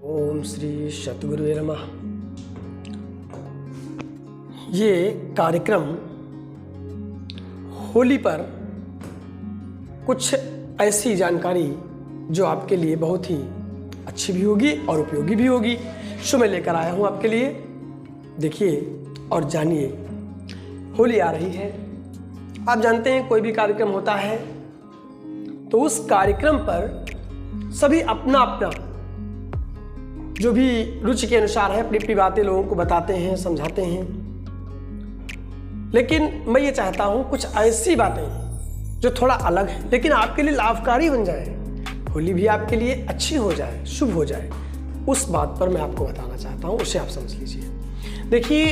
ओम श्री सतगुरुवे नमः। ये कार्यक्रम होली पर कुछ ऐसी जानकारी जो आपके लिए बहुत ही अच्छी भी होगी और उपयोगी भी होगी, सो मैं लेकर आया हूँ आपके लिए। देखिए और जानिए। होली आ रही है, आप जानते हैं कोई भी कार्यक्रम होता है तो उस कार्यक्रम पर सभी अपना अपना जो भी रुचि के अनुसार है अपनी अपनी बातें लोगों को बताते हैं, समझाते हैं। लेकिन मैं ये चाहता हूँ कुछ ऐसी बातें जो थोड़ा अलग है लेकिन आपके लिए लाभकारी बन जाए, होली भी आपके लिए अच्छी हो जाए, शुभ हो जाए, उस बात पर मैं आपको बताना चाहता हूँ, उसे आप समझ लीजिए। देखिए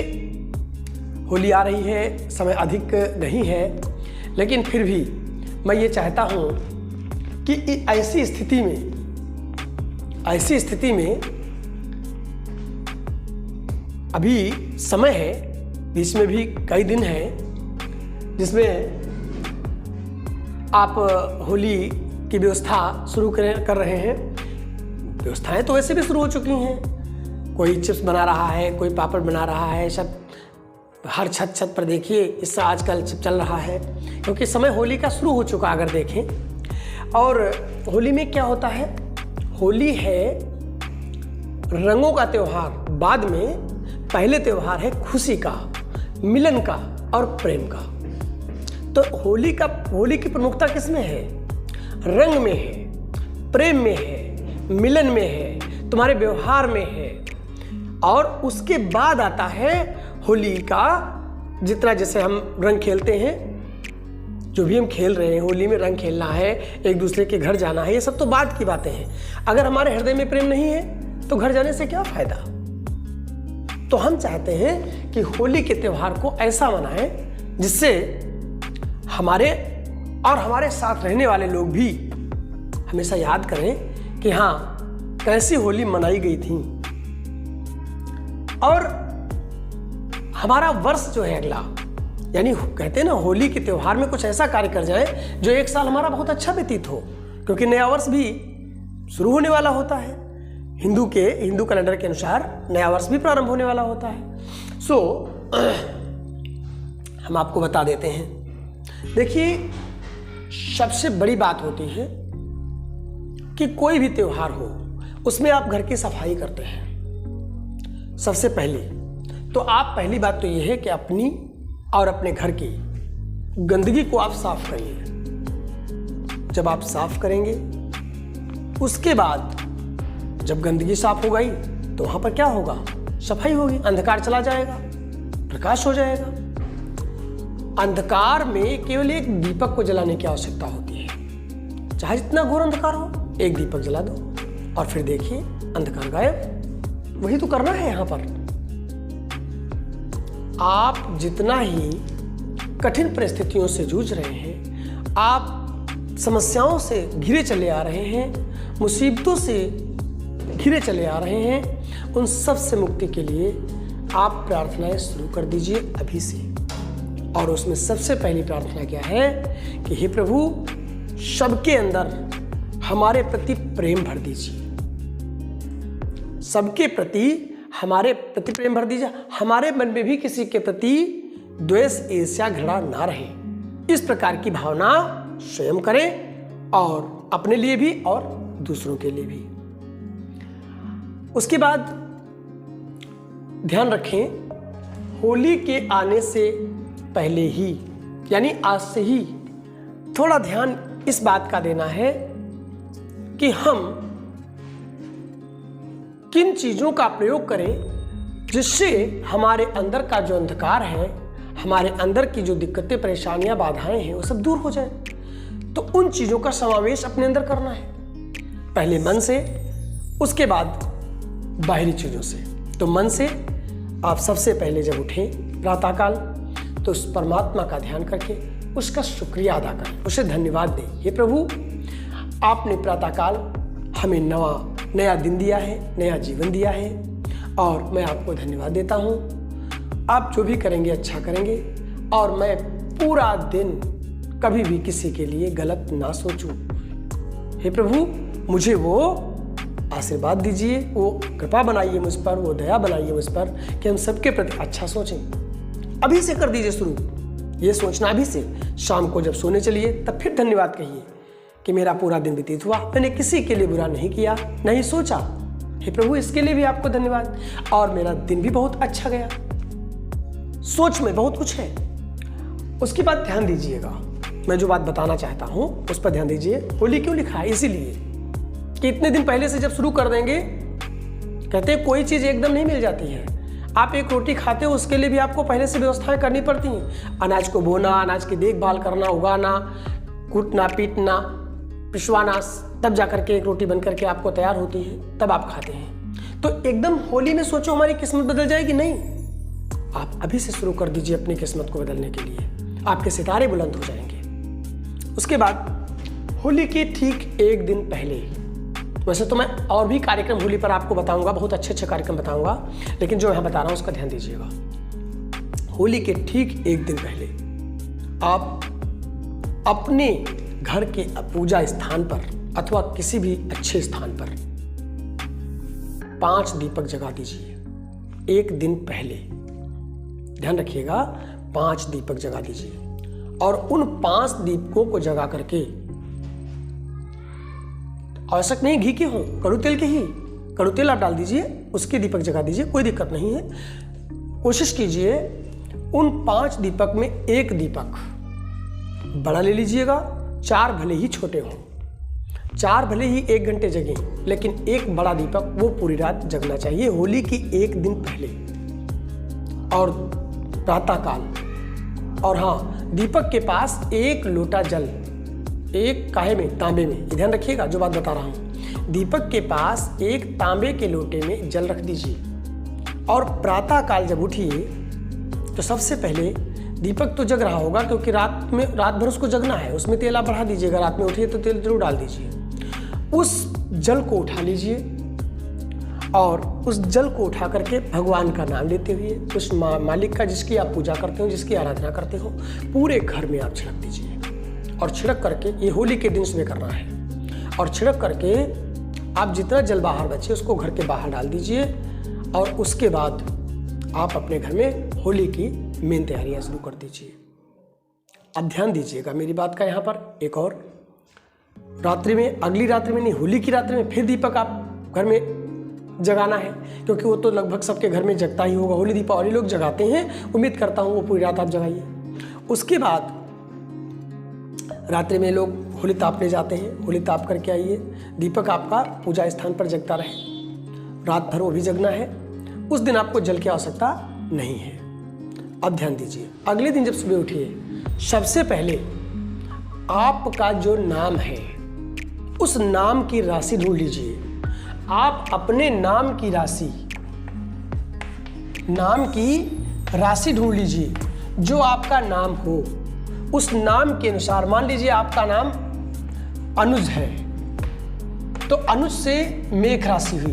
होली आ रही है, समय अधिक नहीं है, लेकिन फिर भी मैं ये चाहता हूँ कि ऐसी स्थिति में अभी समय है, बीच में भी कई दिन हैं जिसमें आप होली की व्यवस्था शुरू कर रहे हैं। व्यवस्थाएं तो वैसे भी शुरू हो चुकी हैं, कोई चिप्स बना रहा है, कोई पापड़ बना रहा है, सब हर छत पर देखिए इससे आजकल चल रहा है, क्योंकि समय होली का शुरू हो चुका अगर देखें। और होली में क्या होता है, होली है रंगों का त्यौहार, बाद में पहले त्यौहार है खुशी का, मिलन का और प्रेम का। तो होली की प्रमुखता किसमें है? रंग में है, प्रेम में है, मिलन में है, तुम्हारे व्यवहार में है। और उसके बाद आता है होली का जितना, जैसे हम रंग खेलते हैं, जो भी हम खेल रहे हैं, होली में रंग खेलना है, एक दूसरे के घर जाना है, ये सब तो बाद की बातें हैं। अगर हमारे हृदय में प्रेम नहीं है तो घर जाने से क्या फायदा। तो हम चाहते हैं कि होली के त्यौहार को ऐसा मनाएं जिससे हमारे साथ रहने वाले लोग भी हमेशा याद करें कि हाँ कैसी होली मनाई गई थी। और हमारा वर्ष जो है अगला, यानी कहते हैं ना होली के त्यौहार में कुछ ऐसा कार्य कर जाए जो एक साल हमारा बहुत अच्छा व्यतीत हो, क्योंकि नया वर्ष भी शुरू होने वाला होता है। हिंदू कैलेंडर के अनुसार नया वर्ष भी प्रारंभ होने वाला होता है। सो हम आपको बता देते हैं। देखिए सबसे बड़ी बात होती है कि कोई भी त्यौहार हो उसमें आप घर की सफाई करते हैं। सबसे पहले तो आप पहली बात तो यह है कि अपनी और अपने घर की गंदगी को आप साफ करिए। जब आप साफ करेंगे उसके बाद जब गंदगी साफ हो गई तो वहां पर क्या होगा, सफाई होगी, अंधकार चला जाएगा, प्रकाश हो जाएगा। अंधकार में केवल एक दीपक को जलाने की आवश्यकता होती है, चाहे जितना घोर अंधकार हो, एक दीपक जला दो और फिर देखिए अंधकार गायब। वही तो करना है यहां पर। आप जितना ही कठिन परिस्थितियों से जूझ रहे हैं, आप समस्याओं से घिरे चले आ रहे हैं, मुसीबतों से घिरे चले आ रहे हैं, उन सब से मुक्ति के लिए आप प्रार्थनाएं शुरू कर दीजिए अभी से। और उसमें सबसे पहली प्रार्थना क्या है कि हे प्रभु, सबके अंदर हमारे प्रति प्रेम भर दीजिए, सबके प्रति हमारे प्रति प्रेम भर दीजिए, हमारे मन में भी किसी के प्रति द्वेष, ईर्ष्या, घृणा ना रहे। इस प्रकार की भावना स्वयं करें और अपने लिए भी और दूसरों के लिए भी। उसके बाद ध्यान रखें, होली के आने से पहले ही यानी आज से ही थोड़ा ध्यान इस बात का देना है कि हम किन चीजों का प्रयोग करें जिससे हमारे अंदर का जो अंधकार है, हमारे अंदर की जो दिक्कतें, परेशानियां, बाधाएं हैं, वो सब दूर हो जाए। तो उन चीजों का समावेश अपने अंदर करना है, पहले मन से, उसके बाद बाहरी चीजों से। तो मन से आप सबसे पहले जब उठें प्रातःकाल तो उस परमात्मा का ध्यान करके उसका शुक्रिया अदा करें, उसे धन्यवाद दें। हे प्रभु, आपने प्रातःकाल हमें नया दिन दिया है, नया जीवन दिया है और मैं आपको धन्यवाद देता हूँ। आप जो भी करेंगे अच्छा करेंगे और मैं पूरा दिन कभी भी किसी के लिए गलत ना सोचूं। हे प्रभु, मुझे वो आशीर्वाद दीजिए, वो कृपा बनाइए मुझ पर, वो दया बनाइए मुझ पर कि हम सबके प्रति अच्छा सोचें। अभी से कर दीजिए शुरू ये सोचना, अभी से। शाम को जब सोने चलिए तब फिर धन्यवाद कहिए कि मेरा पूरा दिन व्यतीत हुआ, मैंने किसी के लिए बुरा नहीं किया, नहीं सोचा। हे प्रभु, इसके लिए भी आपको धन्यवाद, और मेरा दिन भी बहुत अच्छा गया। सोच में बहुत कुछ है। उसके बाद ध्यान दीजिएगा, मैं जो बात बताना चाहता हूं उस पर ध्यान दीजिए। होली क्यों लिखा है? इसीलिए कि इतने दिन पहले से जब शुरू कर देंगे, कहते हैं कोई चीज़ एकदम नहीं मिल जाती है। आप एक रोटी खाते हो, उसके लिए भी आपको पहले से व्यवस्थाएं करनी पड़ती हैं। अनाज को बोना, अनाज की देखभाल करना, उगाना, कूटना, पीटना, पिसवाना, तब जाकर के एक रोटी बन करके आपको तैयार होती है, तब आप खाते हैं। तो एकदम होली में सोचो हमारी किस्मत बदल जाएगी, नहीं। आप अभी से शुरू कर दीजिए अपनी किस्मत को बदलने के लिए, आपके सितारे बुलंद हो जाएंगे। उसके बाद होली के ठीक एक दिन पहले, वैसे तो मैं और भी कार्यक्रम होली पर आपको बताऊंगा, बहुत अच्छे अच्छे कार्यक्रम बताऊंगा, लेकिन जो यहाँ बता रहा हूँ उसका ध्यान दीजिएगा। होली के ठीक एक दिन पहले आप अपने घर के पूजा स्थान पर अथवा किसी भी अच्छे स्थान पर 5 दीपक जगा दीजिए। एक दिन पहले ध्यान रखिएगा, 5 दीपक जगा दीजिए, और उन 5 दीपकों को जगा करके, आवश्यक नहीं घी के हो, कड़ू तेल के ही, कड़ू तेल आप डाल दीजिए, उसके दीपक जगा दीजिए, कोई दिक्कत नहीं है। कोशिश कीजिए उन 5 दीपक में एक दीपक बड़ा ले लीजिएगा, 4 भले ही छोटे हों, 4 भले ही 1 घंटे जगें, लेकिन एक बड़ा दीपक वो पूरी रात जगना चाहिए होली की एक दिन पहले और प्रातःकाल। और हाँ, दीपक के पास 1 लोटा जल, एक काहे में, तांबे में, ध्यान रखिएगा जो बात बता रहा हूँ। दीपक के पास एक तांबे के लोटे में जल रख दीजिए, और प्रातःकाल जब उठिए तो सबसे पहले दीपक तो जग रहा होगा, क्योंकि रात भर उसको जगना है, उसमें तेल आप बढ़ा दीजिएगा। रात में उठिए तो तेल जरूर डाल दीजिए। उस जल को उठा लीजिए, और उस जल को उठा करके भगवान का नाम लेते हुए, उस मालिक का जिसकी आप पूजा करते हो, जिसकी आराधना करते हो, पूरे घर में आप छिड़क दीजिए। और छिड़क करके, ये होली के दिन सुबह करना है, और छिड़क करके आप जितना जल बाहर बचे उसको घर के बाहर डाल दीजिए। और उसके बाद आप अपने घर में होली की मेन तैयारियां शुरू कर दीजिए। अब ध्यान दीजिएगा मेरी बात का, यहाँ पर एक और, रात्रि में, अगली रात्रि में नहीं, होली की रात्रि में फिर दीपक आप घर में जगाना है, क्योंकि वो तो लगभग सबके घर में जगता ही होगा। होली दीपावली लोग जगाते हैं, उम्मीद करता हूँ वो पूरी रात आप जगाइए। उसके बाद रात्रि में लोग होली तापने जाते हैं, होली ताप करके आइए, दीपक आपका पूजा स्थान पर जगता रहे, रात भर वो भी जगना है। उस दिन आपको जल की आवश्यकता नहीं है। अब ध्यान दीजिए, अगले दिन जब सुबह उठिए, सबसे पहले आपका जो नाम है उस नाम की राशि ढूंढ लीजिए। आप अपने नाम की राशि ढूंढ लीजिए, जो आपका नाम हो। उस नाम के अनुसार, मान लीजिए आपका नाम अनुज है, तो अनुज से मेघ राशि हुई,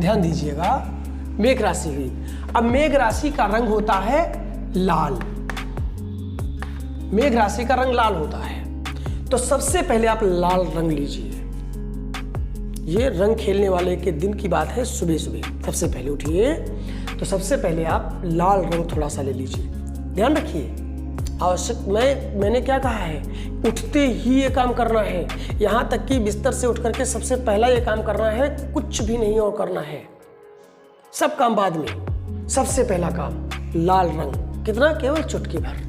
ध्यान दीजिएगा, मेघ राशि हुई। अब मेघ राशि का रंग होता है लाल, मेघ राशि का रंग लाल होता है, तो सबसे पहले आप लाल रंग लीजिए। ये रंग खेलने वाले के दिन की बात है, सुबह सुबह सबसे पहले उठिए तो सबसे पहले आप लाल रंग थोड़ा सा ले लीजिए। ध्यान रखिए, आवश्यक, मैंने क्या कहा है, उठते ही ये काम करना है, यहाँ तक कि बिस्तर से उठ करके सबसे पहला ये काम करना है, कुछ भी नहीं और करना है, सब काम बाद में। सबसे पहला काम लाल रंग, कितना, केवल चुटकी भर,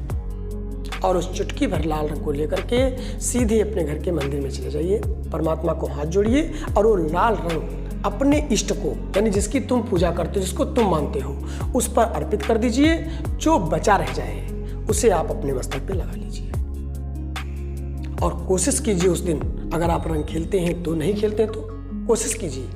और उस चुटकी भर लाल रंग को लेकर के सीधे अपने घर के मंदिर में चले जाइए, परमात्मा को हाथ जोड़िए और वो लाल रंग अपने इष्ट को, यानी जिसकी तुम पूजा करते हो, जिसको तुम मानते हो, उस पर अर्पित कर दीजिए। जो बचा रह जाए उसे आप अपने मस्तक पे लगा लीजिए, और कोशिश कीजिए उस दिन, अगर आप रंग खेलते हैं तो, नहीं खेलते हैं तो कोशिश कीजिए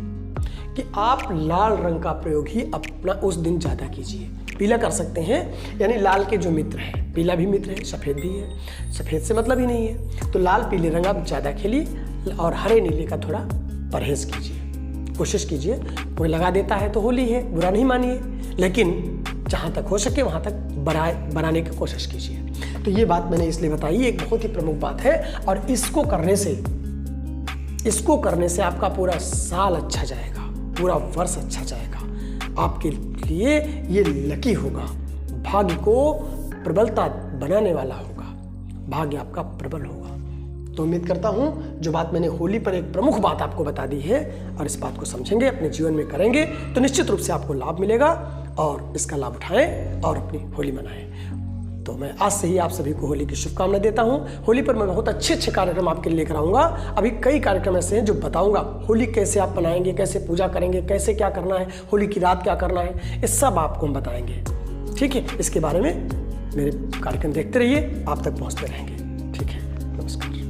कि आप लाल रंग का प्रयोग ही अपना उस दिन ज़्यादा कीजिए। पीला कर सकते हैं, यानी लाल के जो मित्र हैं, पीला भी मित्र है, सफ़ेद भी है, सफ़ेद से मतलब ही नहीं है, तो लाल पीले रंग आप ज़्यादा खेलिए, और हरे नीले का थोड़ा परहेज़ कीजिए। कोशिश कीजिए, कोई लगा देता है तो होली है, बुरा नहीं मानिए, लेकिन जहाँ तक हो सके वहाँ तक बनाने की कोशिश कीजिए। तो ये बात मैंने इसलिए बताई, एक बहुत ही प्रमुख बात है, और इसको करने से इसको करने से आपका पूरा साल अच्छा जाएगा, पूरा वर्ष अच्छा जाएगा। आपके लिए ये लकी होगा, भाग्य को प्रबलता बनाने वाला होगा, भाग्य आपका प्रबल होगा। तो उम्मीद करता हूँ जो बात मैंने होली पर एक प्रमुख बात आपको बता दी है और इस बात को समझेंगे, अपने जीवन में करेंगे तो निश्चित रूप से आपको लाभ मिलेगा और इसका लाभ उठाएं और अपनी होली मनाएं। तो मैं आज से ही आप सभी को होली की शुभकामनाएं देता हूं। होली पर मैं बहुत अच्छे कार्यक्रम आपके लिए लेकर आऊँगा। अभी कई कार्यक्रम ऐसे हैं जो बताऊंगा, होली कैसे आप मनाएंगे, कैसे पूजा करेंगे, कैसे क्या करना है, होली की रात क्या करना है, ये सब आपको हम बताएंगे। ठीक है, इसके बारे में मेरे कार्यक्रम देखते रहिए, आप तक पहुँचते रहेंगे। ठीक है, नमस्कार।